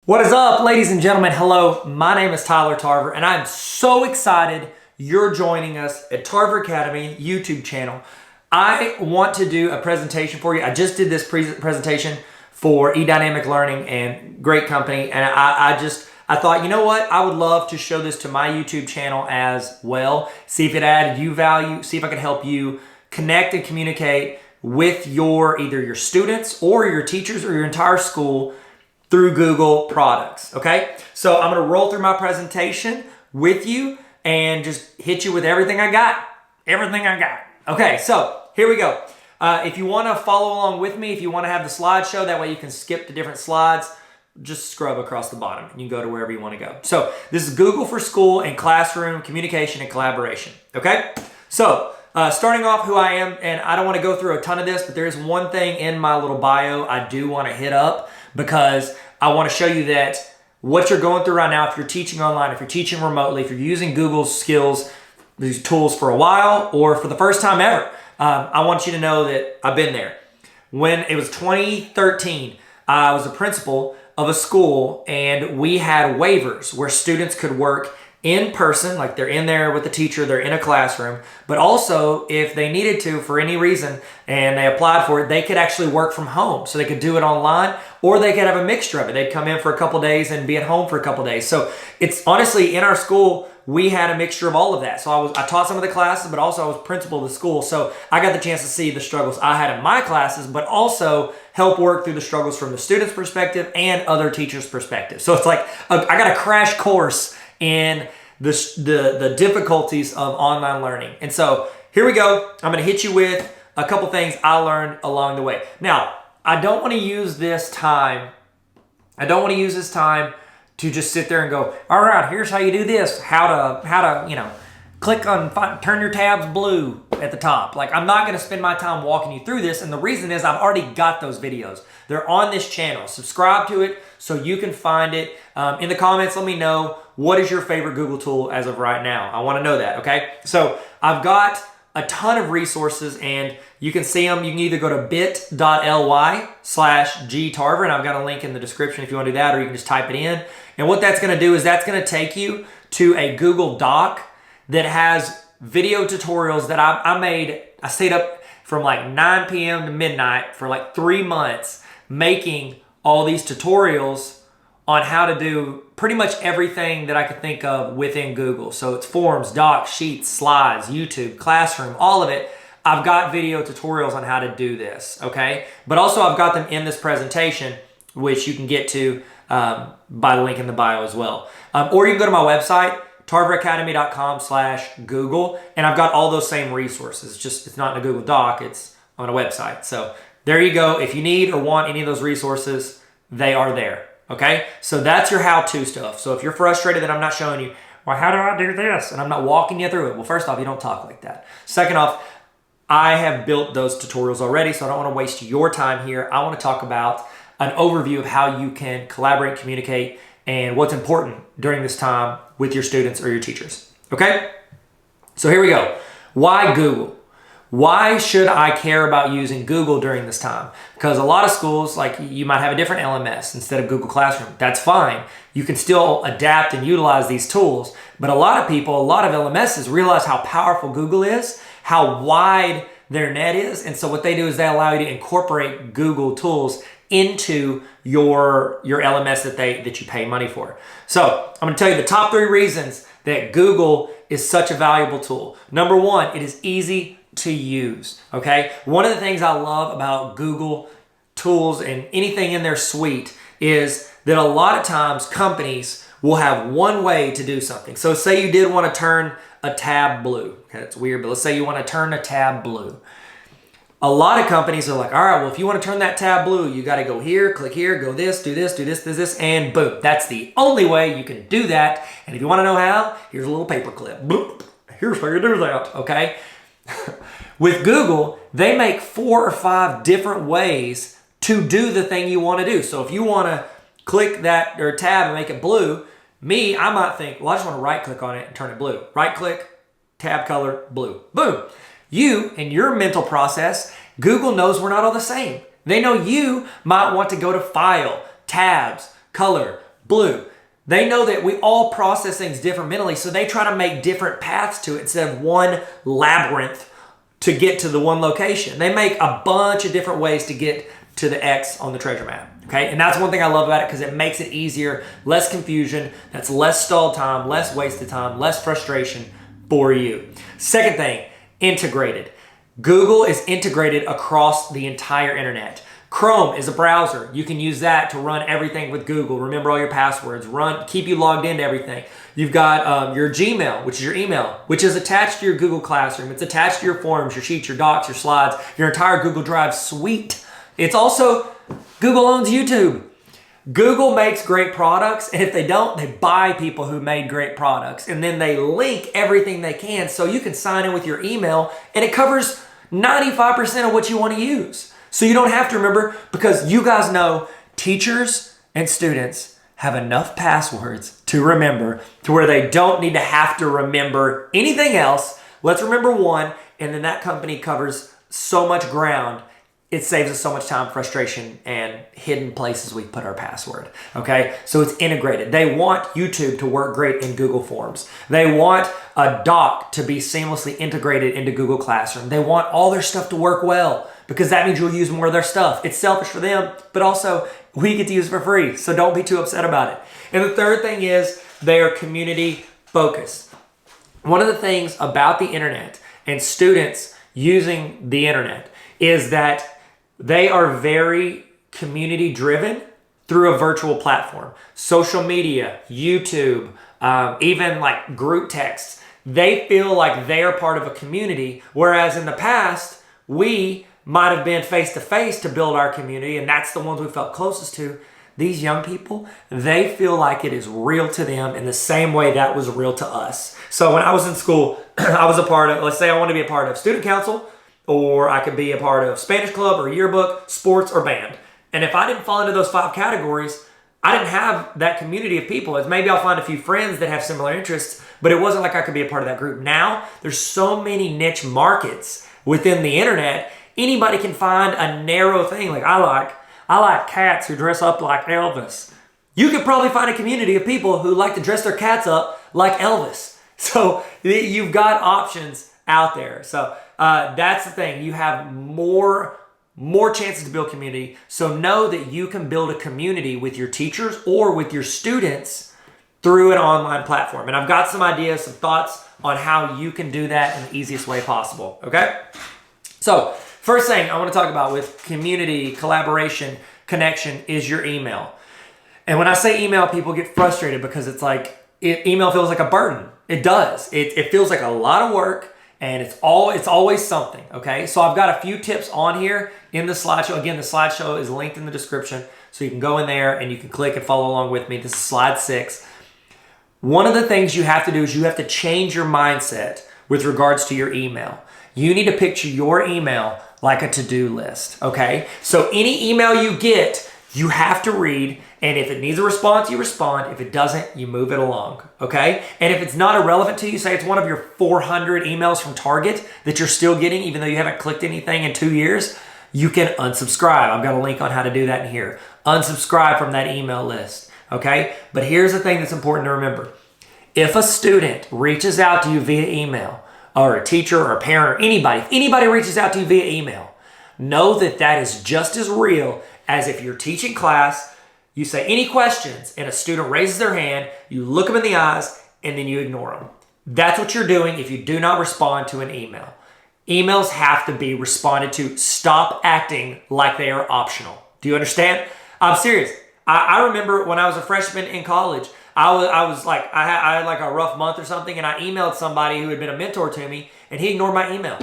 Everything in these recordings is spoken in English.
What is up, ladies and gentlemen? Hello, my name is Tyler Tarver, and I'm so excited you're joining us at Tarver Academy YouTube channel. I want to do a presentation for you. I just did this presentation for eDynamic Learning and great company, and I thought, you know what? I would love to show this to my YouTube channel as well. See if it added you value. See if I can help you connect and communicate with either your students or your teachers or your entire school through Google products, okay? So I'm gonna roll through my presentation with you and just hit you with everything I got. Okay, so here we go. If you wanna follow along with me, if you wanna have the slideshow, that way you can skip the different slides, just scrub across the bottom and you can go to wherever you wanna go. So this is Google for School and Classroom Communication and Collaboration, okay? So starting off who I am, and I don't wanna go through a ton of this, but there's one thing in my little bio I do wanna hit up, because I want to show you that what you're going through right now, if you're teaching online, if you're teaching remotely, if you're using Google's skills, these tools for a while, or for the first time ever, I want you to know that I've been there. When it was 2013, I was a principal of a school, and we had waivers where students could work in person, like they're in there with the teacher, they're in a classroom, but also if they needed to for any reason and they applied for it, they could actually work from home. So they could do it online, or they could have a mixture of it. They'd come in for a couple days and be at home for a couple days. So it's honestly, in our school, we had a mixture of all of that. So I taught some of the classes, but also I was principal of the school. So I got the chance to see the struggles I had in my classes, but also help work through the struggles from the student's perspective and other teachers' perspective. So it's like, I got a crash course in the difficulties of online learning. And so here we go. I'm going to hit you with a couple things I learned along the way. Now, I don't want to use this time to just sit there and go, all right, here's how you do this, how to click on, turn your tabs blue at the top. Like, I'm not going to spend my time walking you through this. And the reason is I've already got those videos. They're on this channel. Subscribe to it so you can find it. In the comments, let me know, what is your favorite Google tool as of right now? I want to know that, okay? So I've got a ton of resources, and you can see them. You can either go to bit.ly/gtarver, and I've got a link in the description if you want to do that, or you can just type it in. And what that's going to do is that's going to take you to a Google Doc that has video tutorials that I made. I stayed up from like 9 p.m. to midnight for like 3 months making all these tutorials on how to do pretty much everything that I could think of within Google. So it's forms, docs, sheets, slides, YouTube, classroom, all of it. I've got video tutorials on how to do this, okay? But also I've got them in this presentation, which you can get to by the link in the bio as well. Or you can go to my website, tarveracademy.com/Google, and I've got all those same resources. It's not in a Google Doc, it's on a website. So there you go. If you need or want any of those resources, they are there. Okay, so that's your how-to stuff. So if you're frustrated that I'm not showing you, well, how do I do this? And I'm not walking you through it. Well, first off, you don't talk like that. Second off, I have built those tutorials already, so I don't want to waste your time here. I want to talk about an overview of how you can collaborate, communicate, and what's important during this time with your students or your teachers. Okay, so here we go. Why Google? Why should I care about using Google during this time? Because a lot of schools, like, you might have a different LMS instead of Google Classroom. That's fine. You can still adapt and utilize these tools. But a lot of people, a lot of LMSs realize how powerful Google is, how wide their net is. And so what they do is they allow you to incorporate Google tools into your LMS that you pay money for. So I'm going to tell you the top 3 reasons that Google is such a valuable tool. Number 1, it is easy to use, okay? One of the things I love about Google tools and anything in their suite is that a lot of times companies will have one way to do something. So say you did want to turn a tab blue. Okay, that's weird, but let's say you want to turn a tab blue. A lot of companies are like, all right, well, if you want to turn that tab blue, you got to go here, click here, go this, do this, do this, do this, and boom. That's the only way you can do that. And if you want to know how, here's a little paper clip. Bloop. Here's how you do that, okay? With Google, they make 4 or 5 different ways to do the thing you want to do. So if you want to click that or tab and make it blue, I might think, well, I just want to right click on it and turn it blue. Right click, tab color, blue. Boom. You, in your mental process, Google knows we're not all the same. They know you might want to go to File, Tabs, Color, blue. They know that we all process things different mentally, so they try to make different paths to it instead of one labyrinth to get to the one location. They make a bunch of different ways to get to the X on the treasure map. Okay, and that's one thing I love about it because it makes it easier, less confusion, that's less stall time, less wasted time, less frustration for you. Second thing, integrated. Google is integrated across the entire internet. Chrome is a browser. You can use that to run everything with Google. Remember all your passwords. Keep you logged into everything. You've got your Gmail, which is your email, which is attached to your Google Classroom. It's attached to your forms, your sheets, your docs, your slides, your entire Google Drive suite. It's also, Google owns YouTube. Google makes great products, and if they don't, they buy people who made great products, and then they link everything they can so you can sign in with your email, and it covers 95% of what you want to use. So you don't have to remember, because you guys know teachers and students have enough passwords to remember to where they don't need to have to remember anything else. Let's remember one, and then that company covers so much ground. It saves us so much time, frustration, and hidden places we put our password, okay? So it's integrated. They want YouTube to work great in Google Forms. They want a doc to be seamlessly integrated into Google Classroom. They want all their stuff to work well because that means you'll use more of their stuff. It's selfish for them, but also we get to use it for free, so don't be too upset about it. And the third thing is they are community focused. One of the things about the internet and students using the internet is that they are very community driven through a virtual platform. Social media, YouTube, even like group texts. They feel like they're part of a community, whereas in the past, we might have been face to face to build our community, and that's the ones we felt closest to. These young people, they feel like it is real to them in the same way that was real to us. So when I was in school, I was a part of, let's say I want to be a part of student council, or I could be a part of Spanish club or yearbook, sports or band. And if I didn't fall into those 5 categories, I didn't have that community of people. It's maybe I'll find a few friends that have similar interests, but it wasn't like I could be a part of that group. Now, there's so many niche markets within the internet. Anybody can find a narrow thing. Like I like cats who dress up like Elvis. You could probably find a community of people who like to dress their cats up like Elvis. So you've got options out there. So that's the thing. You have more chances to build community. So know that you can build a community with your teachers or with your students through an online platform. And I've got some ideas, some thoughts on how you can do that in the easiest way possible. Okay? So first thing I want to talk about with community, collaboration, connection is your email. And when I say email, people get frustrated because it's like, email feels like a burden. It does. It feels like a lot of work. And it's always something, okay? So I've got a few tips on here in the slideshow. Again, the slideshow is linked in the description, so you can go in there and you can click and follow along with me. This is slide 6. One of the things you have to do is you have to change your mindset with regards to your email. You need to picture your email like a to-do list, okay? So any email you get, you have to read, and if it needs a response, you respond. If it doesn't, you move it along, okay? And if it's not irrelevant to you, say it's one of your 400 emails from Target that you're still getting, even though you haven't clicked anything in 2 years, you can unsubscribe. I've got a link on how to do that in here. Unsubscribe from that email list, okay? But here's the thing that's important to remember. If a student reaches out to you via email, or a teacher or a parent or anybody, if anybody reaches out to you via email, know that that is just as real as if you're teaching class, you say any questions, and a student raises their hand, you look them in the eyes, and then you ignore them. That's what you're doing if you do not respond to an email. Emails have to be responded to. Stop acting like they are optional. Do you understand? I'm serious. I remember when I was a freshman in college, I had like a rough month or something, and I emailed somebody who had been a mentor to me, and he ignored my email.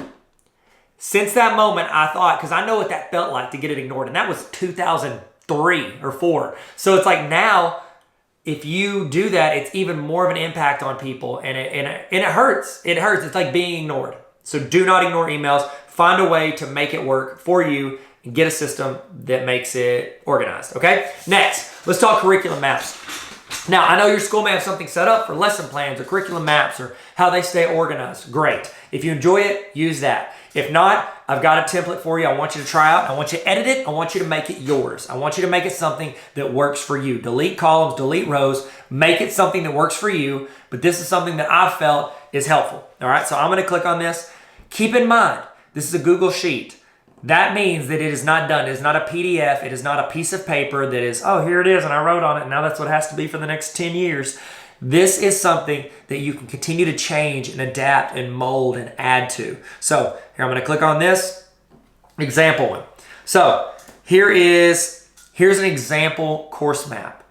Since that moment, I thought, because I know what that felt like to get it ignored, and that was 2003 or 4. So it's like now, if you do that, it's even more of an impact on people, and it hurts. It hurts. It's like being ignored. So do not ignore emails. Find a way to make it work for you and get a system that makes it organized, okay? Next, let's talk curriculum maps. Now, I know your school may have something set up for lesson plans or curriculum maps or how they stay organized. Great. If you enjoy it, use that. If not, I've got a template for you I want you to try out. I want you to edit it. I want you to make it yours. I want you to make it something that works for you. Delete columns, delete rows, make it something that works for you. But this is something that I've felt is helpful. All right, so I'm going to click on this. Keep in mind, this is a Google Sheet. That means that it is not done. It is not a PDF. It is not a piece of paper that is, oh, here it is, and I wrote on it. Now that's what it has to be for the next 10 years. This is something that you can continue to change and adapt and mold and add to. So here I'm going to click on this example one. So here's an example course map.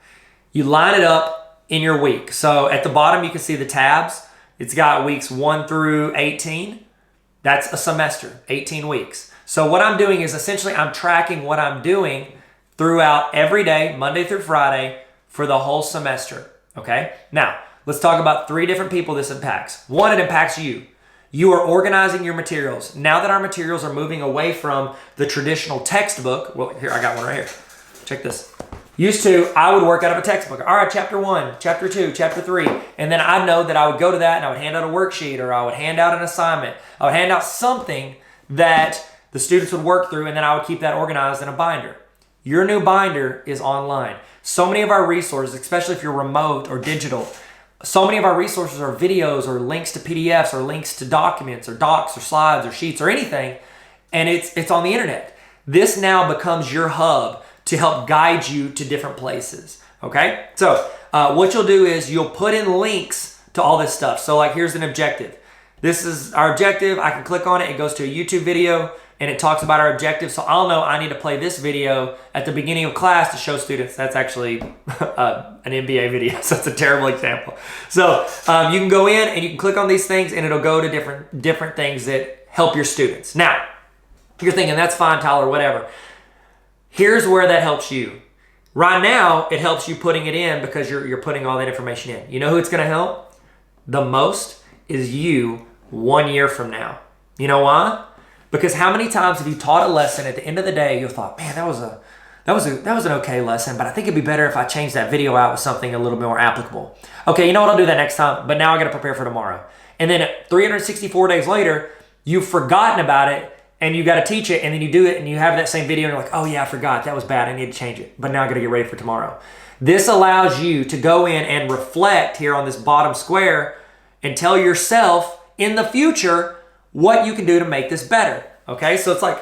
You line it up in your week. So at the bottom you can see the tabs. It's got weeks 1 through 18. That's a semester, 18 weeks. So what I'm doing is essentially I'm tracking what I'm doing throughout every day, Monday through Friday, for the whole semester. Okay, now let's talk about 3 different people this impacts. 1, it impacts you. You are organizing your materials. Now that our materials are moving away from the traditional textbook, well, here, I got one right here. Check this. Used to, I would work out of a textbook. All right, chapter 1, chapter 2, chapter 3. And then I know that I would go to that and I would hand out a worksheet, or I would hand out an assignment. I would hand out something that the students would work through, and then I would keep that organized in a binder. Your new binder is online. So many of our resources, especially if you're remote or digital, so many of our resources are videos or links to PDFs or links to documents or docs or slides or sheets or anything, and it's on the internet. This now becomes your hub to help guide you to different places, okay? So what you'll do is you'll put in links to all this stuff. So like here's an objective. This is our objective. I can click on it. It goes to a YouTube video, and it talks about our objective. So I'll know I need to play this video at the beginning of class to show students. That's actually an MBA video, so it's a terrible example. So you can go in and you can click on these things, and it'll go to different things that help your students. Now, you're thinking, that's fine, Tyler, whatever. Here's where that helps you. Right now, it helps you putting it in because you're putting all that information in. You know who it's going to help the most is you 1 year from now. You know why? Because how many times have you taught a lesson at the end of the day, you thought, man, that was an okay lesson, but I think it'd be better if I changed that video out with something a little bit more applicable. Okay, you know what, I'll do that next time, but now I got to prepare for tomorrow. And then 364 days later, you've forgotten about it, and you got to teach it, and then you do it, and you have that same video, and you're like, oh yeah, I forgot, that was bad, I need to change it, but now I got to get ready for tomorrow. This allows you to go in and reflect here on this bottom square and tell yourself in the future what you can do to make this better. Okay, so it's like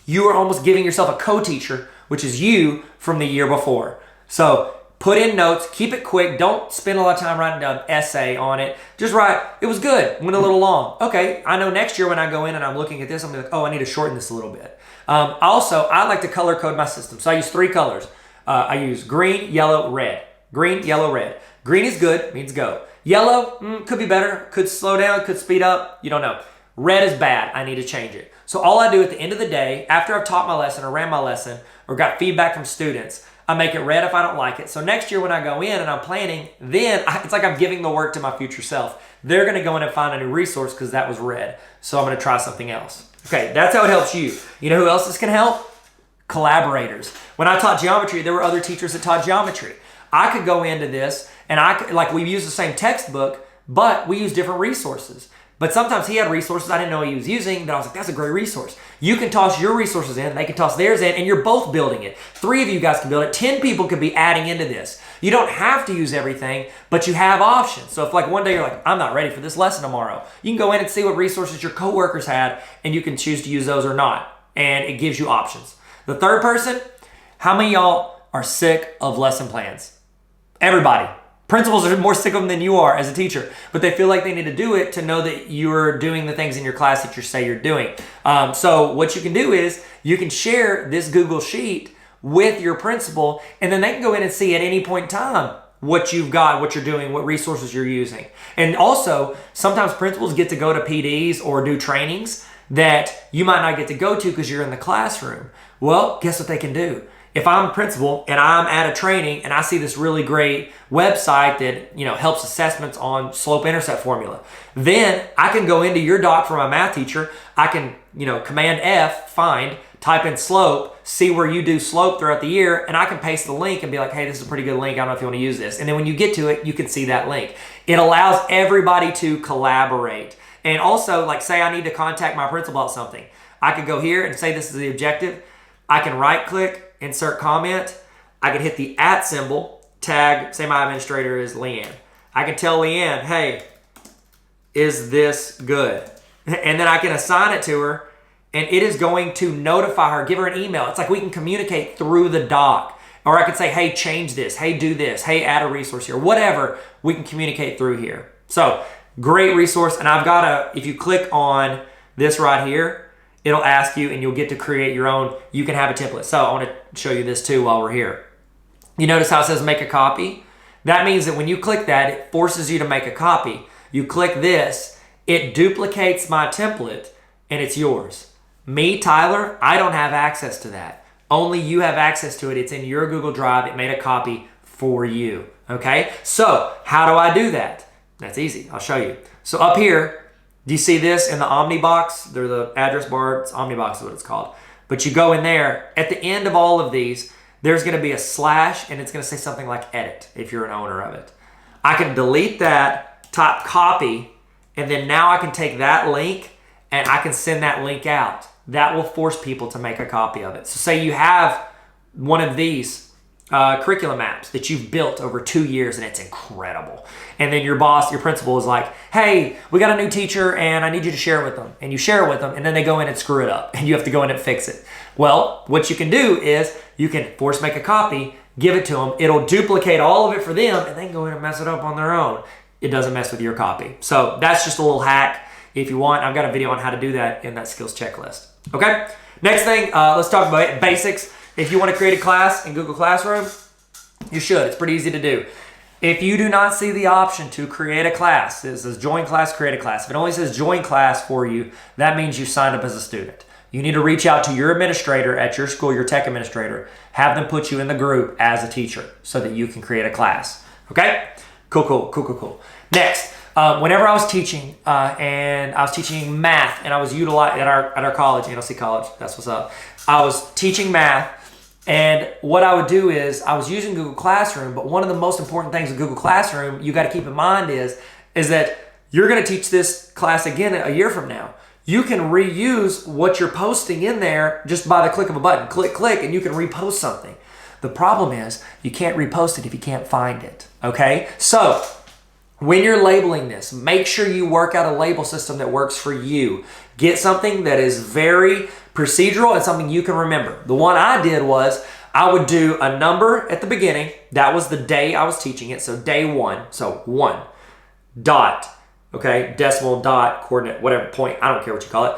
you are almost giving yourself a co-teacher, which is you from the year before. So put in notes, keep it quick. Don't spend a lot of time writing an essay on it. Just write, it was good, went a little long. Okay, I know next year when I go in and I'm looking at this, I'm like, oh, I need to shorten this a little bit. Also, I like to color code my system. So I use 3 colors. I use green, yellow, red. Green, yellow, red. Green is good, means go. Yellow, could be better, could slow down, could speed up, you don't know. Red is bad, I need to change it. So all I do at the end of the day, after I've taught my lesson or ran my lesson or got feedback from students, I make it red if I don't like it. So next year when I go in and I'm planning, then it's like I'm giving the work to my future self. They're gonna go in and find a new resource because that was red. So I'm gonna try something else. Okay, that's how it helps you. You know who else this can help? Collaborators. When I taught geometry, there were other teachers that taught geometry. I could go into this and we use the same textbook, but we use different resources. But sometimes he had resources I didn't know he was using, but I was like, that's a great resource. You can toss your resources in, they can toss theirs in, and you're both building it. 3 of you guys can build it. 10 people could be adding into this. You don't have to use everything, but you have options. So if like one day you're like, I'm not ready for this lesson tomorrow, you can go in and see what resources your coworkers had, and you can choose to use those or not. And it gives you options. The third person, how many of y'all are sick of lesson plans? Everybody. Principals are more sick of them than you are as a teacher, but they feel like they need to do it to know that you're doing the things in your class that you say you're doing. So what you can do is you can share this Google Sheet with your principal, and then they can go in and see at any point in time what you've got, what you're doing, what resources you're using. And also, sometimes principals get to go to PDs or do trainings that you might not get to go to because you're in the classroom. Well, guess what they can do? If I'm a principal and I'm at a training and I see this really great website that helps assessments on slope-intercept formula, then I can go into your doc for my math teacher. I can Command F, find, type in slope, see where you do slope throughout the year, and I can paste the link and be like, hey, this is a pretty good link. I don't know if you want to use this. And then when you get to it, you can see that link. It allows everybody to collaborate. And also, like say I need to contact my principal about something. I could go here and say this is the objective. I can right click, insert comment. I can hit the @ symbol, tag, say my administrator is Leanne. I can tell Leanne, hey, is this good? And then I can assign it to her, and it is going to notify her, give her an email. It's like we can communicate through the doc. Or I could say, hey, change this. Hey, do this. Hey, add a resource here. Whatever, we can communicate through here. So, great resource. And I've got if you click on this right here, it'll ask you and you'll get to create your own. You can have a template. So, I want to show you this too while we're here. You notice how it says make a copy? That means that when you click that, it forces you to make a copy. You click this, it duplicates my template, and it's yours. Me, Tyler, I don't have access to that. Only you have access to it. It's in your Google Drive. It made a copy for you, okay? So how do I do that? That's easy. I'll show you. So up here, do you see this in the Omnibox? They're the address bar. It's Omnibox is what it's called. But you go in there. At the end of all of these, there's going to be a slash, and it's going to say something like edit if you're an owner of it. I can delete that, type copy, and then now I can take that link and I can send that link out. That will force people to make a copy of it. So say you have one of these curriculum apps that you've built over 2 years and it's incredible. And then your boss, your principal is like, hey, we got a new teacher and I need you to share it with them. And you share it with them and then they go in and screw it up and you have to go in and fix it. Well, what you can do is you can force make a copy, give it to them. It'll duplicate all of it for them and they can go in and mess it up on their own. It doesn't mess with your copy. So that's just a little hack. If you want, I've got a video on how to do that in that skills checklist. Okay, next thing, let's talk about it. Basics. If you want to create a class in Google Classroom, you should. It's pretty easy to do. If you do not see the option to create a class, it says join class, create a class. If it only says join class for you, that means you signed up as a student. You need to reach out to your administrator at your school, your tech administrator, have them put you in the group as a teacher so that you can create a class. Okay? Cool. Next. Whenever I was teaching, and I was teaching math, and I was utilizing at our college, NLC College, that's what's up. I was teaching math, and what I would do is I was using Google Classroom, but one of the most important things with Google Classroom you got to keep in mind is that you're going to teach this class again a year from now. You can reuse what you're posting in there just by the click of a button. Click, and you can repost something. The problem is you can't repost it if you can't find it, okay? So when you're labeling this, make sure you work out a label system that works for you. Get something that is very procedural and something you can remember. The one I did was I would do a number at the beginning. That was the day I was teaching it. So day 1. So 1 dot, okay, decimal dot, coordinate, whatever point. I don't care what you call it.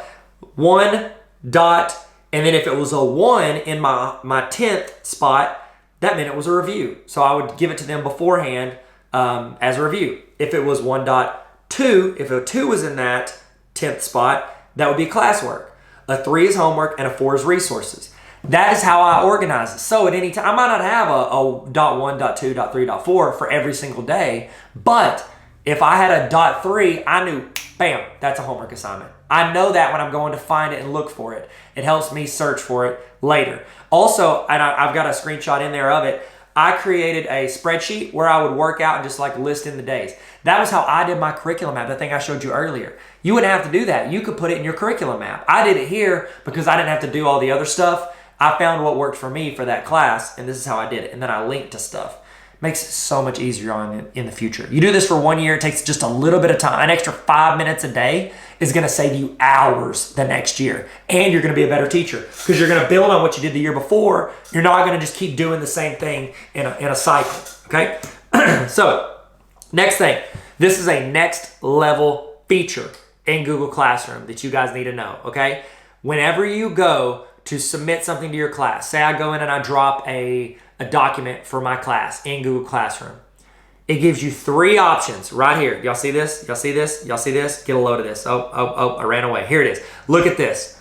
1 dot. And then if it was a 1 in my 10th spot, that meant it was a review. So I would give it to them beforehand as a review. If it was 1.2, if a 2 was in that 10th spot, that would be classwork. A 3 is homework and a 4 is resources. That is how I organize it. So at any time, I might not have a .1, .2, .3, .4 for every single day, but if I had a .3, I knew, bam, that's a homework assignment. I know that when I'm going to find it and look for it. It helps me search for it later. Also, and I've got a screenshot in there of it, I created a spreadsheet where I would work out and just like list in the days. That was how I did my curriculum app, the thing I showed you earlier. You wouldn't have to do that. You could put it in your curriculum app. I did it here because I didn't have to do all the other stuff. I found what worked for me for that class, and this is how I did it. And then I linked to stuff. Makes it so much easier in the future. You do this for 1 year, it takes just a little bit of time. An extra 5 minutes a day is gonna save you hours the next year. And you're gonna be a better teacher because you're gonna build on what you did the year before. You're not gonna just keep doing the same thing in a cycle, okay? So, next thing. This is a next level feature in Google Classroom that you guys need to know, okay? Whenever you go to submit something to your class, say I go in and I drop a document for my class in Google Classroom. It gives you 3 options right here. Y'all see this? Y'all see this? Y'all see this? Get a load of this. Oh, I ran away. Here it is. Look at this.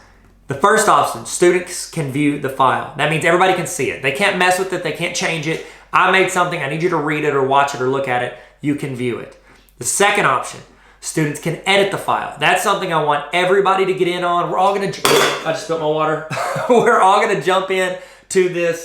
The first option, students can view the file. That means everybody can see it. They can't mess with it. They can't change it. I made something. I need you to read it or watch it or look at it. You can view it. The second option, students can edit the file. That's something I want everybody to get in on. We're all going to, I just spilled my water. We're all going to jump in to this,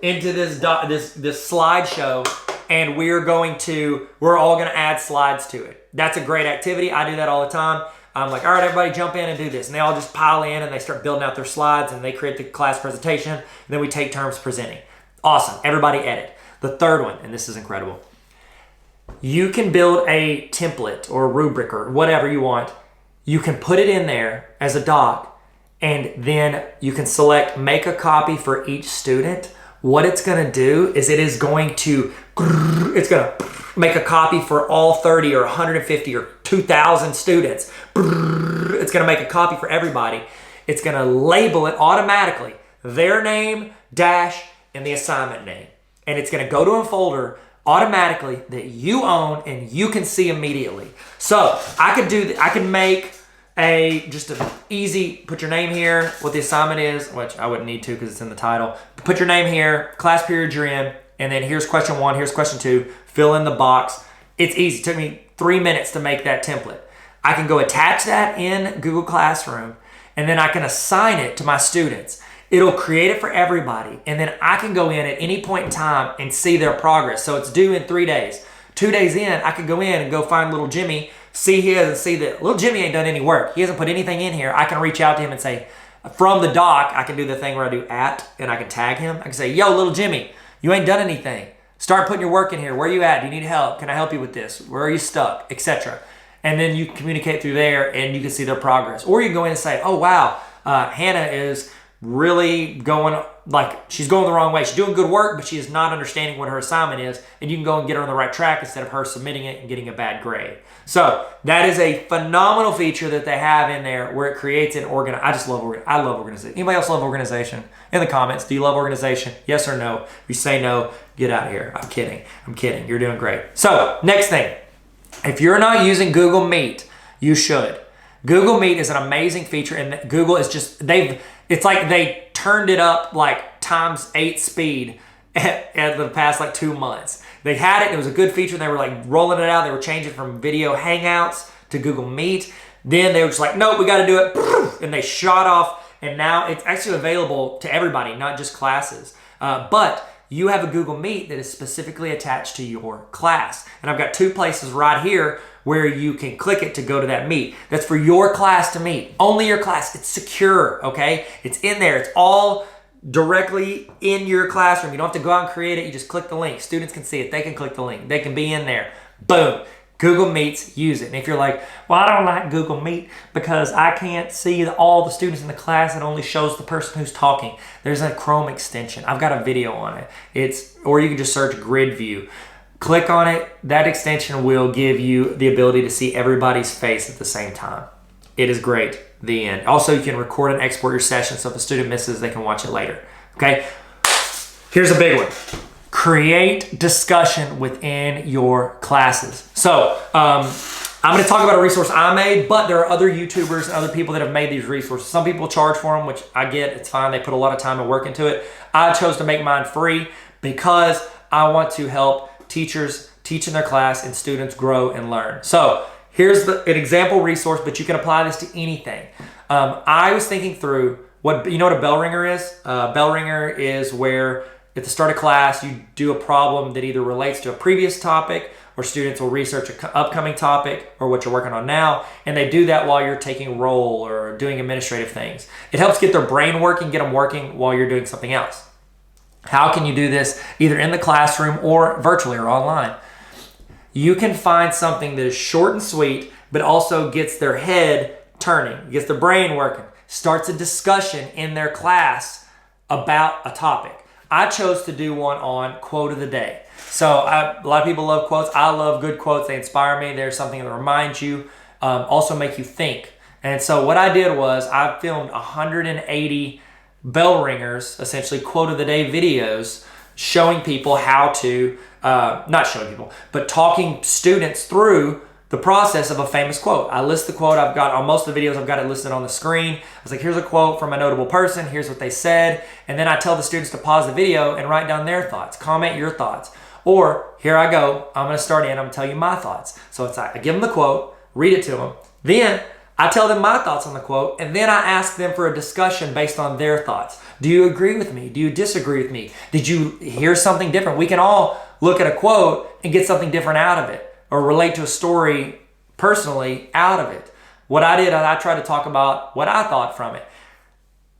into this slideshow, and we're all going to add slides to it. That's a great activity. I do that all the time. I'm like, all right, everybody jump in and do this. And they all just pile in and they start building out their slides and they create the class presentation. And then we take turns presenting. Awesome. Everybody edit. The third one, and this is incredible. You can build a template or a rubric or whatever you want. You can put it in there as a doc, and then you can select make a copy for each student. What it's going to do is it's going to make a copy for all 30 or 150 or 2,000 students. It's going to make a copy for everybody. It's going to label it automatically, their name, dash, and the assignment name. And it's going to go to a folder automatically that you own and you can see immediately. So I could make just an easy, put your name here, what the assignment is, which I wouldn't need to because it's in the title. Put your name here, class period you're in, and then here's question 1, here's question 2, fill in the box. It's easy. It took me 3 minutes to make that template. I can go attach that in Google Classroom, and then I can assign it to my students. It'll create it for everybody, and then I can go in at any point in time and see their progress. So it's due in 3 days. 2 days in, I could go in and go find little Jimmy, see that little Jimmy ain't done any work. He hasn't put anything in here. I can reach out to him and say, from the doc, I can do the thing where I do @ and I can tag him. I can say, yo, little Jimmy, you ain't done anything. Start putting your work in here. Where are you at? Do you need help? Can I help you with this? Where are you stuck? Etc. And then you communicate through there and you can see their progress. Or you can go in and say, oh, wow, Hannah is really she's going the wrong way. She's doing good work, but she is not understanding what her assignment is. And you can go and get her on the right track instead of her submitting it and getting a bad grade. So that is a phenomenal feature that they have in there where it creates an I love organization. Anybody else love organization? In the comments, do you love organization? Yes or no? If you say no, get out of here. I'm kidding. You're doing great. So next thing, if you're not using Google Meet, you should. Google Meet is an amazing feature, and Google is it's like they turned it up like ×8 speed at the past 2 months. They had it. It was a good feature. They were rolling it out. They were changing from video hangouts to Google Meet. Then they were just like, nope, we got to do it. And they shot off. And now it's actually available to everybody, not just classes. But you have a Google Meet that is specifically attached to your class. And I've got 2 places right here where you can click it to go to that meet. That's for your class to meet. Only your class. It's secure, okay? It's in there. It's all directly in your classroom. You don't have to go out and create it. You just click the link. Students can see it. They can click the link. They can be in there. Boom. Google Meets, use it. And if you're like, well, I don't like Google Meet because I can't see all the students in the class. It only shows the person who's talking. There's a Chrome extension. I've got a video on it. Or you can just search Grid View. Click on it. That extension will give you the ability to see everybody's face at the same time. It is great. The end. Also, you can record and export your session so if a student misses, they can watch it later. Okay? Here's a big one. Create discussion within your classes. So, I'm going to talk about a resource I made, but there are other YouTubers and other people that have made these resources. Some people charge for them, which I get. It's fine. They put a lot of time and work into it. I chose to make mine free because I want to help teachers teach in their class and students grow and learn. So, here's an example resource, but you can apply this to anything. I was thinking through what a bell ringer is? Bell ringer is where at the start of class, you do a problem that either relates to a previous topic or students will research an upcoming topic or what you're working on now. And they do that while you're taking roll or doing administrative things. It helps get their brain working, get them working while you're doing something else. How can you do this either in the classroom or virtually or online? You can find something that is short and sweet, but also gets their head turning, gets their brain working, starts a discussion in their class about a topic. I chose to do one on quote of the day. So a lot of people love quotes. I love good quotes. They inspire me. There's something that reminds you, also make you think. And so what I did was I filmed 180 bell ringers, essentially quote of the day videos, showing people how to, not showing people, but talking students through the process of a famous quote. I list the quote. I've got on most of the videos, I've got it listed on the screen. I was like, here's a quote from a notable person. Here's what they said. And then I tell the students to pause the video and write down their thoughts. Comment your thoughts. Or here I go. I'm going to start in. I'm going to tell you my thoughts. So it's like I give them the quote, read it to them. Then I tell them my thoughts on the quote. And then I ask them for a discussion based on their thoughts. Do you agree with me? Do you disagree with me? Did you hear something different? We can all look at a quote and get something different out of it, or relate to a story personally out of it. What I did, I tried to talk about what I thought from it.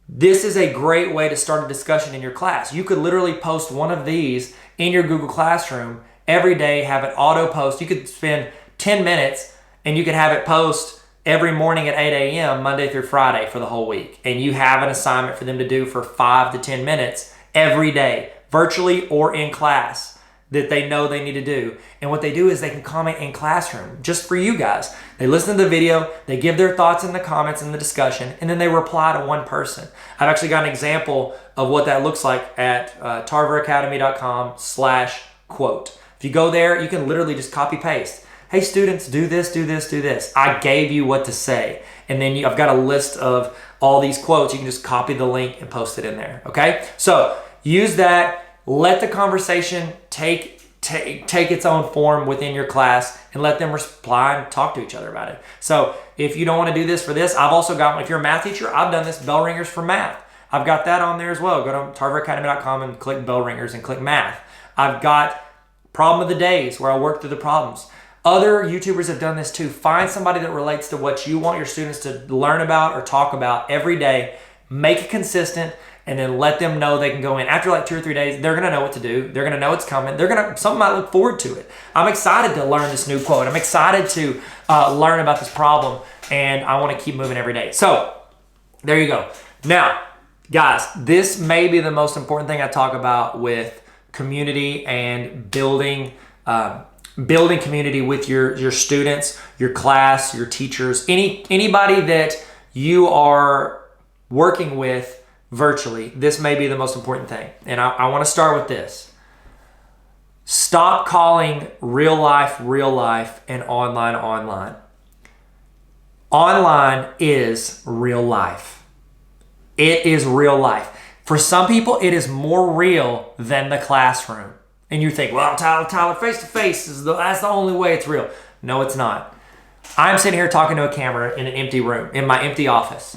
This is a great way to start a discussion in your class. You could literally post one of these in your Google Classroom every day, have it auto post. You could spend 10 minutes and you could have it post every morning at 8 a.m. Monday through Friday for the whole week. And you have an assignment for them to do for 5 to 10 minutes every day, virtually or in class, that they know they need to do. And what they do is they can comment in Classroom just for you guys. They listen to the video, they give their thoughts in the comments in the discussion, and then they reply to one person. I've actually got an example of what that looks like at tarveracademy.com/quote. If you go there, you can literally just copy paste. Hey students, do this, do this, do this. I gave you what to say. And then I've got a list of all these quotes. You can just copy the link and post it in there, okay? So use that. Let the conversation take its own form within your class, and let them reply and talk to each other about it. So if you don't want to do this for this, I've also got, if you're a math teacher, I've done this, bell ringers for math. I've got that on there as well. Go to tarveracademy.com and click bell ringers and click math. I've got problem of the days where I work through the problems. Other YouTubers have done this too. Find somebody that relates to what you want your students to learn about or talk about every day. Make it consistent, and then let them know they can go in. After like 2 or 3 days, they're gonna know what to do. They're gonna know it's coming. Some might look forward to it. I'm excited to learn this new quote. I'm excited to learn about this problem, and I wanna keep moving every day. So there you go. Now, guys, this may be the most important thing I talk about with community and building community with your students, your class, your teachers, anybody that you are working with virtually. This may be the most important thing. And I want to start with this. Stop calling real life, and online. Online is real life. It is real life. For some people, it is more real than the classroom. And you think, well, Tyler, face-to-face, that's the only way it's real. No, it's not. I'm sitting here talking to a camera in an empty room, in my empty office.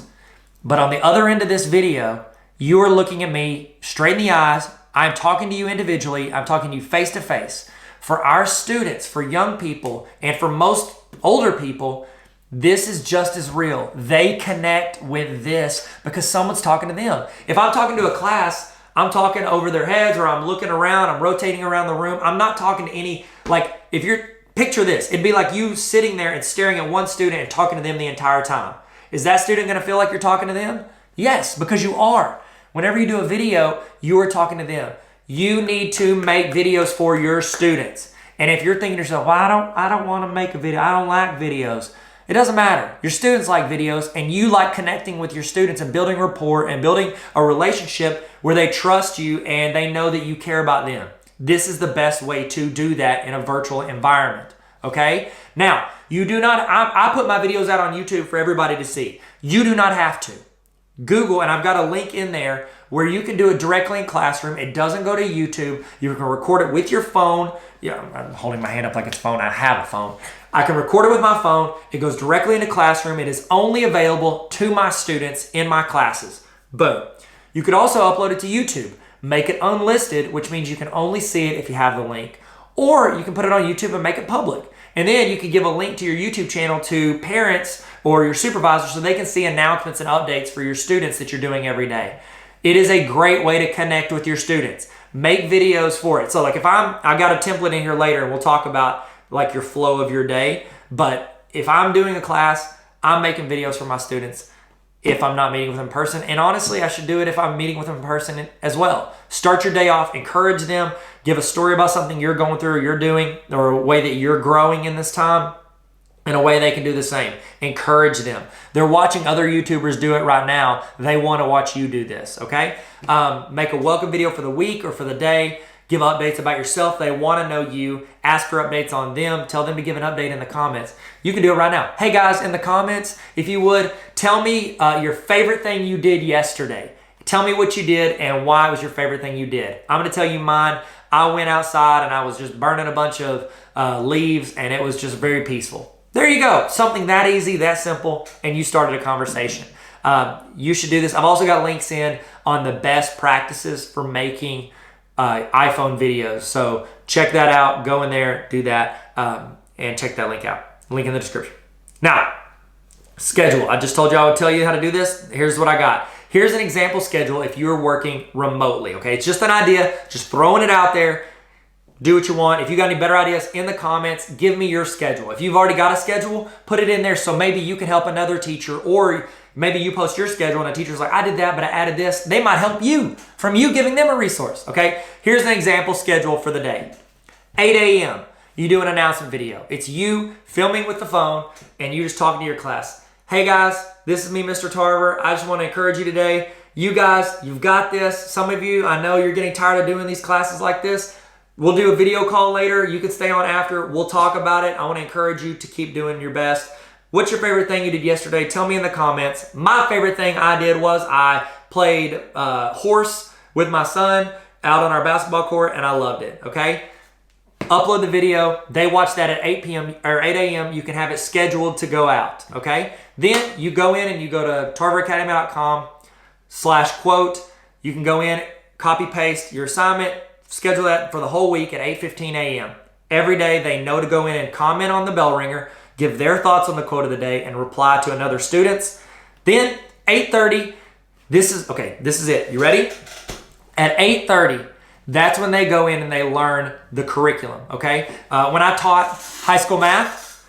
But on the other end of this video, you are looking at me straight in the eyes. I'm talking to you individually. I'm talking to you face to face. For our students, for young people, and for most older people, this is just as real. They connect with this because someone's talking to them. If I'm talking to a class, I'm talking over their heads, or I'm looking around, I'm rotating around the room. I'm not talking to any, like, if you're, picture this. It'd be like you sitting there and staring at one student and talking to them the entire time. Is that student going to feel like you're talking to them? Yes, because you are. Whenever you do a video, you are talking to them. You need to make videos for your students. And if you're thinking to yourself, well, I don't want to make a video. I don't like videos. It doesn't matter. Your students like videos, and you like connecting with your students and building rapport and building a relationship where they trust you and they know that you care about them. This is the best way to do that in a virtual environment. Okay? Now, you do not, I put my videos out on YouTube for everybody to see. You do not have to. Google, and I've got a link in there where you can do it directly in Classroom. It doesn't go to YouTube. You can record it with your phone. Yeah, I'm holding my hand up like it's a phone. I have a phone. I can record it with my phone. It goes directly into Classroom. It is only available to my students in my classes. Boom. You could also upload it to YouTube. Make it unlisted, which means you can only see it if you have the link. Or you can put it on YouTube and make it public. And then you can give a link to your YouTube channel to parents or your supervisor so they can see announcements and updates for your students that you're doing every day. It is a great way to connect with your students. Make videos for it. So like if I got a template in here later and we'll talk about like your flow of your day. But if I'm doing a class, I'm making videos for my students if I'm not meeting with them in person. And honestly, I should do it if I'm meeting with them in person as well. Start your day off, encourage them, give a story about something you're going through or you're doing, or a way that you're growing in this time, in a way they can do the same. Encourage them. They're watching other YouTubers do it right now. They want to watch you do this, okay? Make a welcome video for the week or for the day. Give updates about yourself. They want to know you. Ask for updates on them. Tell them to give an update in the comments. You can do it right now. Hey guys, in the comments, if you would, tell me your favorite thing you did yesterday. Tell me what you did and why it was your favorite thing you did. I'm going to tell you mine. I went outside and I was just burning a bunch of leaves, and it was just very peaceful. There you go. Something that easy, that simple, and you started a conversation. You should do this. I've also got links in on the best practices for making iPhone videos. So check that out. Go in there, do that, and check that link out. Link in the description. Now, schedule. I just told you I would tell you how to do this. Here's what I got. Here's an example schedule if you're working remotely, okay? It's just an idea, just throwing it out there. Do what you want. If you got any better ideas in the comments, give me your schedule. If you've already got a schedule, put it in there so maybe you can help another teacher, or maybe you post your schedule and a teacher's like, I did that, but I added this. They might help you from you giving them a resource, okay? Here's an example schedule for the day. 8 a.m., you do an announcement video. It's you filming with the phone and you just talking to your class. Hey guys, this is me, Mr. Tarver. I just want to encourage you today. You guys, you've got this. Some of you, I know you're getting tired of doing these classes like this. We'll do a video call later. You can stay on after. We'll talk about it. I want to encourage you to keep doing your best. What's your favorite thing you did yesterday? Tell me in the comments. My favorite thing I did was I played horse with my son out on our basketball court, and I loved it, okay? Upload the video. They watch that at 8 p.m. or 8 a.m. You can have it scheduled to go out, okay? Then you go in and you go to tarveracademy.com/quote. You can go in, copy, paste your assignment, schedule that for the whole week at 8:15 a.m. Every day they know to go in and comment on the bell ringer, give their thoughts on the quote of the day, and reply to another student's. Then 8:30, this is it. You ready? At 8:30, that's when they go in and they learn the curriculum, okay? When I taught high school math,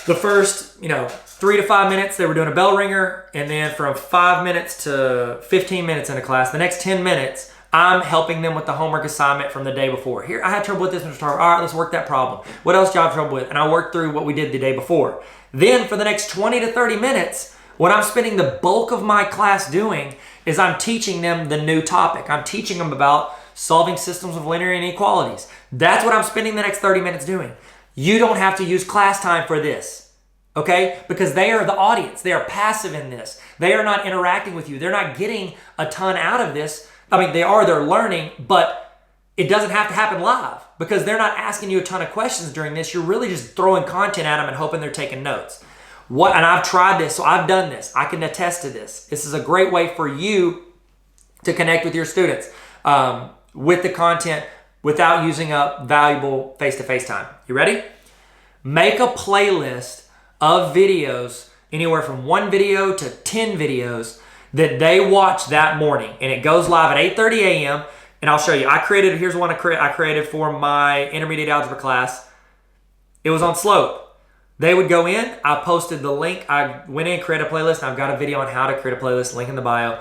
the first, 3 to 5 minutes, they were doing a bell ringer, and then from 5 minutes to 15 minutes in a class, the next 10 minutes, I'm helping them with the homework assignment from the day before. Here, I had trouble with this, Mr. Tarver. All right, let's work that problem. What else do you have trouble with? And I worked through what we did the day before. Then for the next 20 to 30 minutes, what I'm spending the bulk of my class doing is I'm teaching them the new topic. I'm teaching them about solving systems of linear inequalities. That's what I'm spending the next 30 minutes doing. You don't have to use class time for this, okay? Because they are the audience. They are passive in this. They are not interacting with you. They're not getting a ton out of this. I mean, they're learning, but it doesn't have to happen live because they're not asking you a ton of questions during this. You're really just throwing content at them and hoping they're taking notes. And I've tried this, so I've done this. I can attest to this. This is a great way for you to connect with your students with the content without using up valuable face-to-face time. You ready? Make a playlist of videos, anywhere from 1 video to 10 videos that they watch that morning, and it goes live at 8:30 a.m. And I'll show you. Here's one I created for my intermediate algebra class. It was on slope. They would go in. I posted the link. I went in, create a playlist. And I've got a video on how to create a playlist. Link in the bio.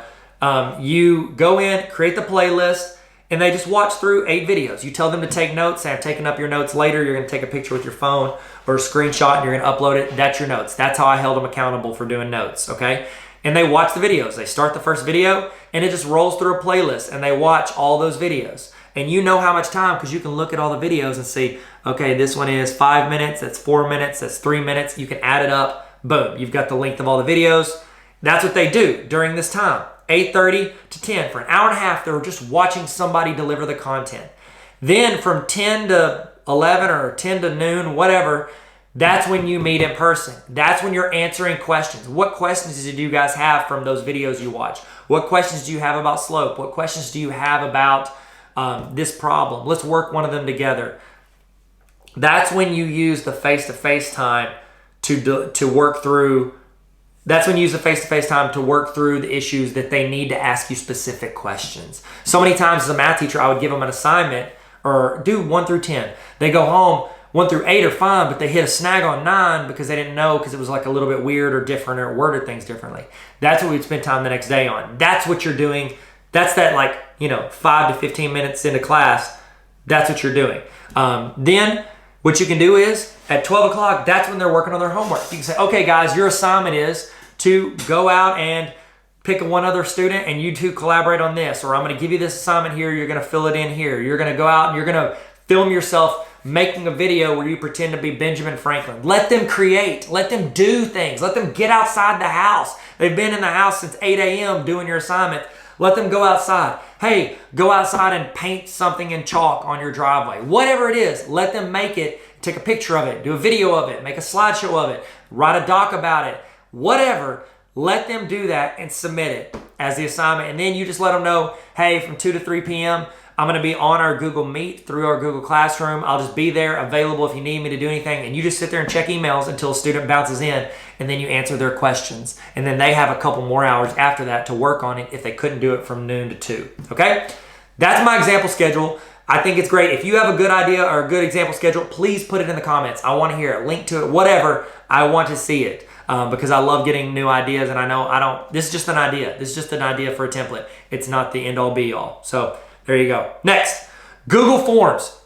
You go in, create the playlist, and they just watch through 8 videos. You tell them to take notes. Say, I'm taking up your notes later. You're going to take a picture with your phone or a screenshot, and you're going to upload it. That's your notes. That's how I held them accountable for doing notes. Okay. And they watch the videos. They start the first video and it just rolls through a playlist and they watch all those videos. And you know how much time because you can look at all the videos and see, okay, this one is 5 minutes, that's 4 minutes, that's 3 minutes. You can add it up. Boom, you've got the length of all the videos. That's what they do during this time. 8:30 to 10. For an hour and a half, they're just watching somebody deliver the content. Then from 10 to 11 or 10 to noon, whatever, that's when you meet in person. That's when you're answering questions. What questions did you guys have from those videos you watched? What questions do you have about slope? What questions do you have about this problem? Let's work one of them together. That's when you use the face-to-face time to work through. That's when you use the face-to-face time to work through the issues that they need to ask you specific questions. So many times as a math teacher, I would give them an assignment or do 1 through 10. They go home. 1 through 8 are fine, but they hit a snag on 9 because they didn't know because it was like a little bit weird or different or worded things differently. That's what we'd spend time the next day on. That's what you're doing. That's that 5 to 15 minutes into class. That's what you're doing. Then what you can do is at 12 o'clock, that's when they're working on their homework. You can say, okay, guys, your assignment is to go out and pick one other student and you two collaborate on this. Or I'm going to give you this assignment here. You're going to fill it in here. You're going to go out and you're going to film yourself making a video where you pretend to be Benjamin Franklin. Let them create. Let them do things. Let them get outside the house. They've been in the house since 8 a.m. doing your assignment. Let them go outside. Hey, go outside and paint something in chalk on your driveway. Whatever it is, let them make it. Take a picture of it. Do a video of it. Make a slideshow of it. Write a doc about it. Whatever. Let them do that and submit it as the assignment. And then you just let them know, hey, from 2 to 3 p.m., I'm going to be on our Google Meet through our Google Classroom. I'll just be there available if you need me to do anything. And you just sit there and check emails until a student bounces in, and then you answer their questions. And then they have a couple more hours after that to work on it if they couldn't do it from noon to 2. Okay? That's my example schedule. I think it's great. If you have a good idea or a good example schedule, please put it in the comments. I want to hear it. Link to it, whatever. I want to see it because I love getting new ideas, and I know this is just an idea. This is just an idea for a template. It's not the end all be all. So there you go. Next, Google Forms.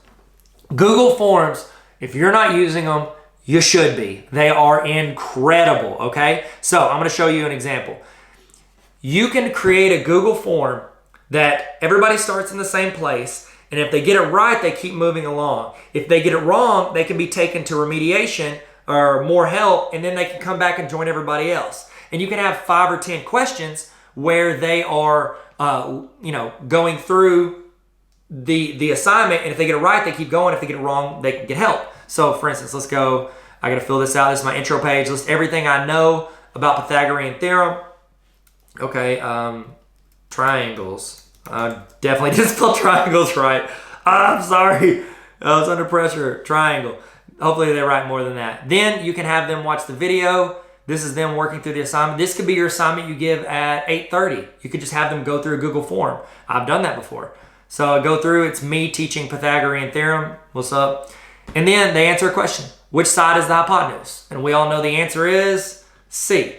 Google Forms, if you're not using them, you should be. They are incredible, okay? So I'm going to show you an example. You can create a Google form that everybody starts in the same place, and if they get it right, they keep moving along. If they get it wrong, they can be taken to remediation or more help, and then they can come back and join everybody else. And you can have 5 or 10 questions where they are, going through the assignment, and if they get it right, they keep going. If they get it wrong, they can get help. So, for instance, let's go. I got to fill this out. This is my intro page. List everything I know about Pythagorean theorem. Okay, triangles. I definitely didn't spell triangles right. I'm sorry. I was under pressure. Triangle. Hopefully they write more than that. Then you can have them watch the video. This is them working through the assignment. This could be your assignment you give at 8:30. You could just have them go through a Google form. I've done that before. So I go through, it's me teaching Pythagorean theorem. What's up? And then they answer a question. Which side is the hypotenuse? And we all know the answer is C.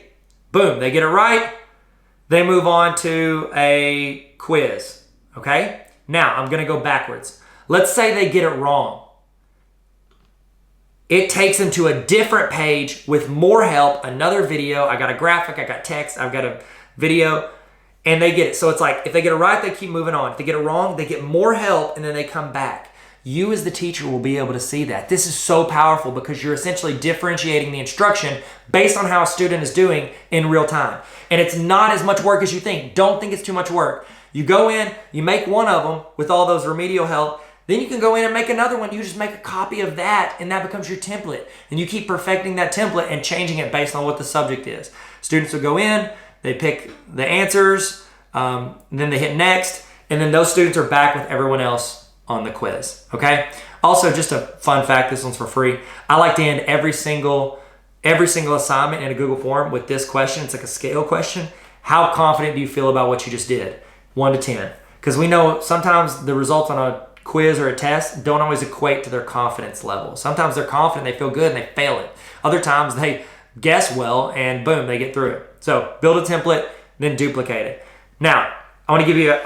Boom, they get it right. They move on to a quiz, okay? Now, I'm gonna go backwards. Let's say they get it wrong. It takes them to a different page with more help, another video. I got a graphic, I got text, I've got a video, and they get it. So it's like, if they get it right, they keep moving on. If they get it wrong, they get more help, and then they come back. You as the teacher will be able to see that. This is so powerful because you're essentially differentiating the instruction based on how a student is doing in real time. And it's not as much work as you think. Don't think it's too much work. You go in, you make one of them with all those remedial help, then you can go in and make another one. You just make a copy of that, and that becomes your template. And you keep perfecting that template and changing it based on what the subject is. Students will go in, they pick the answers, then they hit next, and then those students are back with everyone else on the quiz, okay? Also, just a fun fact, this one's for free. I like to end every single assignment in a Google form with this question. It's like a scale question. How confident do you feel about what you just did? 1 to 10. Because we know sometimes the results on a quiz or a test don't always equate to their confidence level. Sometimes they're confident, they feel good, and they fail it. Other times they guess well, and boom, they get through it. So build a template, then duplicate it. Now, I want to give you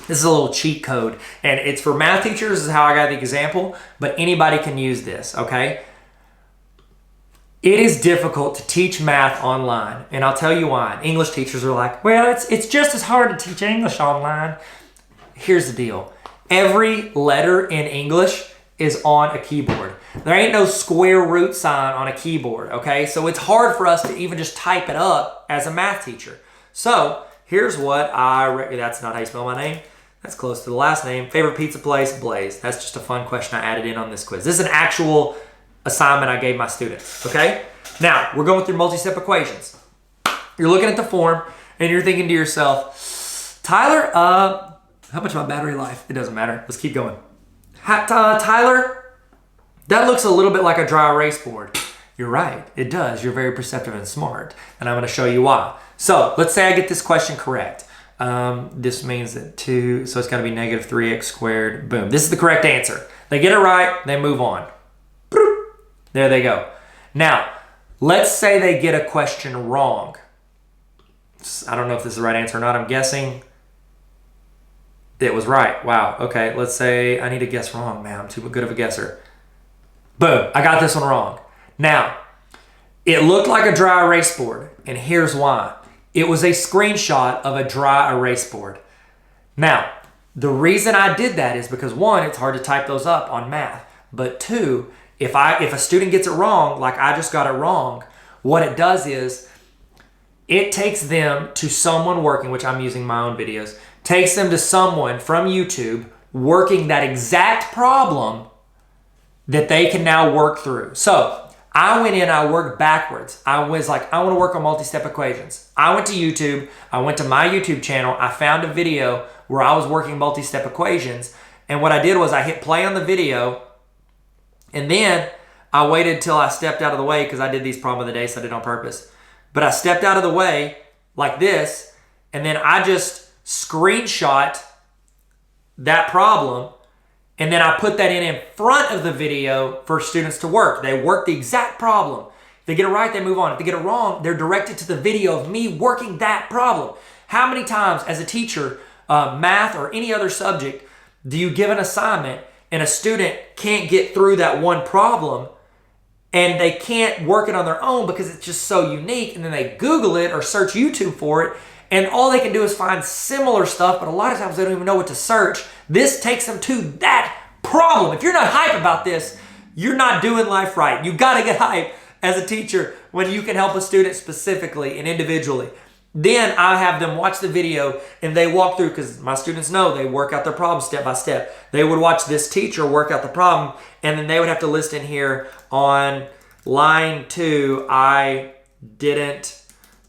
this is a little cheat code, and it's for math teachers. This is how I got the example, but anybody can use this, okay? It is difficult to teach math online, and I'll tell you why. English teachers are like, well, it's just as hard to teach English online. Here's the deal. Every letter in English is on a keyboard. There ain't no square root sign on a keyboard, okay? So it's hard for us to even just type it up as a math teacher. So here's what that's not how you spell my name. That's close to the last name. Favorite pizza place, Blaze. That's just a fun question I added in on this quiz. This is an actual assignment I gave my students, okay? Now, we're going through multi-step equations. You're looking at the form, and you're thinking to yourself, Tyler, how much my battery life? It doesn't matter. Let's keep going. Tyler, that looks a little bit like a dry erase board. You're right. It does. You're very perceptive and smart, and I'm going to show you why. So let's say I get this question correct. This means that 2, so it's got to be negative 3x squared. Boom. This is the correct answer. They get it right. They move on. There they go. Now, let's say they get a question wrong. I don't know if this is the right answer or not. I'm guessing it was right. Wow. Okay. Let's say I need to guess wrong. Man, I'm too good of a guesser. Boom. I got this one wrong. Now, it looked like a dry erase board, and here's why. It was a screenshot of a dry erase board. Now, the reason I did that is because 1, it's hard to type those up on math, but 2, if a student gets it wrong, like I just got it wrong, what it does is it takes them to someone working, which I'm using my own videos, takes them to someone from YouTube working that exact problem that they can now work through. So I went in, I worked backwards. I was like, I want to work on multi-step equations. I went to YouTube, I went to my YouTube channel, I found a video where I was working multi-step equations. And what I did was I hit play on the video, and then I waited till I stepped out of the way, because I did these problem of the day, so I did it on purpose. But I stepped out of the way like this, and then I just screenshot that problem, and then I put that in front of the video for students to work. They work the exact problem. If they get it right, they move on. If they get it wrong, they're directed to the video of me working that problem. How many times as a teacher, math or any other subject, do you give an assignment and a student can't get through that one problem and they can't work it on their own because it's just so unique, and then they Google it or search YouTube for it, and all they can do is find similar stuff, but a lot of times they don't even know what to search. This takes them to that problem. If you're not hype about this, you're not doing life right. You got to get hype as a teacher when you can help a student specifically and individually. Then I have them watch the video and they walk through, because my students know they work out their problem step by step. They would watch this teacher work out the problem, and then they would have to list in here on line 2, I didn't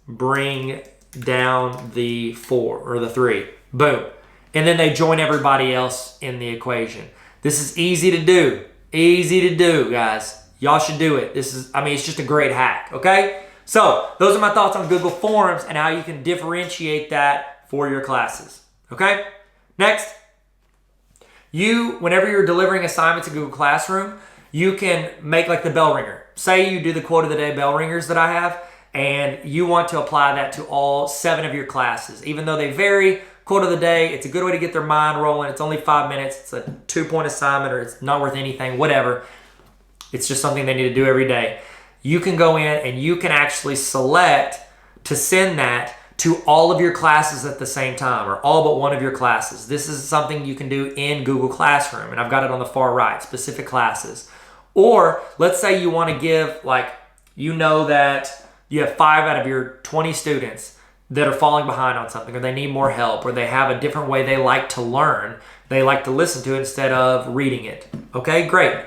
bring down the 4 or the 3. Boom. And then they join everybody else in the equation. This is easy to do. Easy to do, guys. Y'all should do it. It's just a great hack, okay? So those are my thoughts on Google Forms and how you can differentiate that for your classes, okay? Next, whenever you're delivering assignments in Google Classroom, you can make like the bell ringer. Say you do the quote of the day bell ringers that I have, and you want to apply that to all 7 of your classes. Even though they vary, quote of the day, it's a good way to get their mind rolling. It's only 5 minutes. It's a 2-point assignment, or it's not worth anything, whatever. It's just something they need to do every day. You can go in and you can actually select to send that to all of your classes at the same time, or all but one of your classes. This is something you can do in Google Classroom, and I've got it on the far right, specific classes. Or let's say you want to give, that you have 5 out of your 20 students that are falling behind on something, or they need more help, or they have a different way they like to learn. They like to listen to it instead of reading it. Okay, great.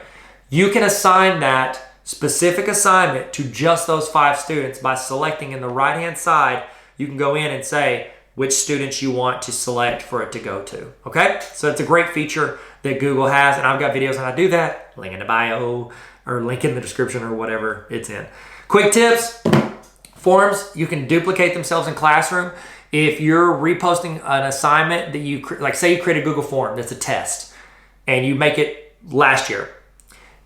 You can assign that specific assignment to just those 5 students by selecting in the right-hand side. You can go in and say which students you want to select for it to go to. Okay, so it's a great feature that Google has, and I've got videos on how to do that. Link in the bio or link in the description or whatever it's in. Quick tips. Forms, you can duplicate themselves in Classroom. If you're reposting an assignment that say you create a Google form that's a test and you make it last year,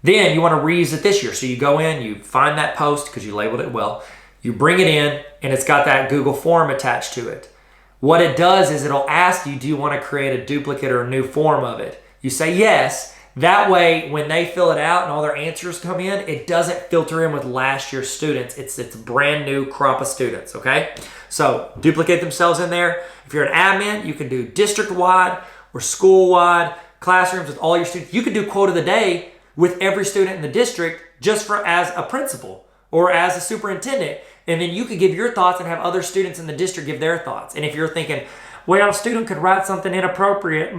then you want to reuse it this year. So you go in, you find that post because you labeled it well, you bring it in, and it's got that Google form attached to it. What it does is it'll ask you, do you want to create a duplicate or a new form of it? You say yes. That way, when they fill it out and all their answers come in, it doesn't filter in with last year's students. It's a brand new crop of students, okay? So duplicate themselves in there. If you're an admin, you can do district-wide or school-wide classrooms with all your students. You could do quote of the day with every student in the district just as a principal or as a superintendent. And then you could give your thoughts and have other students in the district give their thoughts. And if you're thinking, well, a student could write something inappropriate,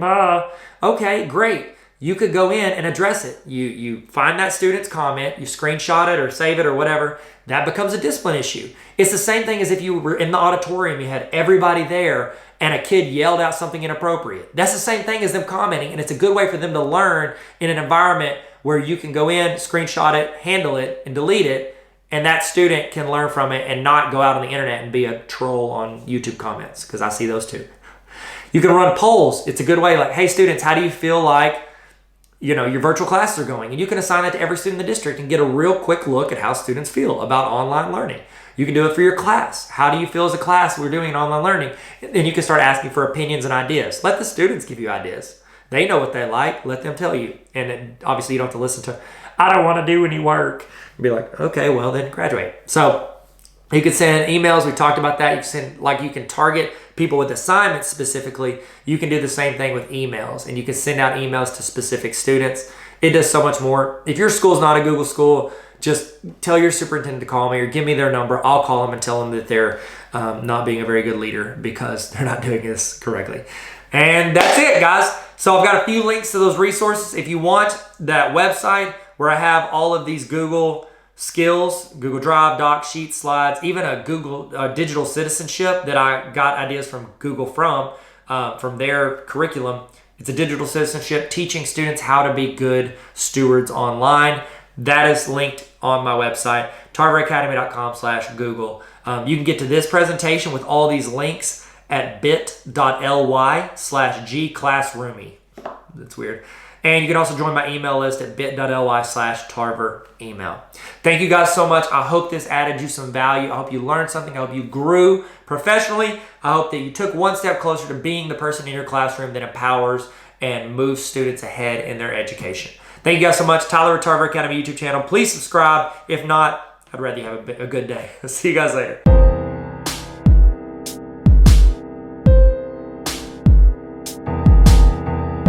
okay, great. You could go in and address it. You find that student's comment, you screenshot it or save it or whatever. That becomes a discipline issue. It's the same thing as if you were in the auditorium, you had everybody there and a kid yelled out something inappropriate. That's the same thing as them commenting, and it's a good way for them to learn in an environment where you can go in, screenshot it, handle it, and delete it, and that student can learn from it and not go out on the internet and be a troll on YouTube comments, because I see those too. You can run polls. It's a good way, like, hey students, how do you feel like your virtual classes are going? And you can assign that to every student in the district and get a real quick look at how students feel about online learning. You can do it for your class. How do you feel as a class we're doing online learning? And then you can start asking for opinions and ideas. Let the students give you ideas. They know what they like. Let them tell you. And obviously you don't have to listen to, I don't want to do any work. Be like, okay, well then graduate. So you can send emails. We talked about that. You can target people with assignments specifically. You can do the same thing with emails, and you can send out emails to specific students. It does so much more. If your school's not a Google school, just tell your superintendent to call me or give me their number. I'll call them and tell them that they're not being a very good leader because they're not doing this correctly. And that's it, guys. So I've got a few links to those resources. If you want that website where I have all of these Google skills, Google Drive, Docs, Sheets, Slides, even a Google digital citizenship that I got ideas from Google from, from their curriculum. It's a digital citizenship, teaching students how to be good stewards online. That is linked on my website, tarveracademy.com/Google. You can get to this presentation with all these links at bit.ly/gclassroomy. That's weird. And you can also join my email list at bit.ly/Tarver email. Thank you guys so much. I hope this added you some value. I hope you learned something. I hope you grew professionally. I hope that you took one step closer to being the person in your classroom that empowers and moves students ahead in their education. Thank you guys so much. Tyler at Tarver Academy YouTube channel. Please subscribe. If not, I'd rather you have a good day. See you guys later.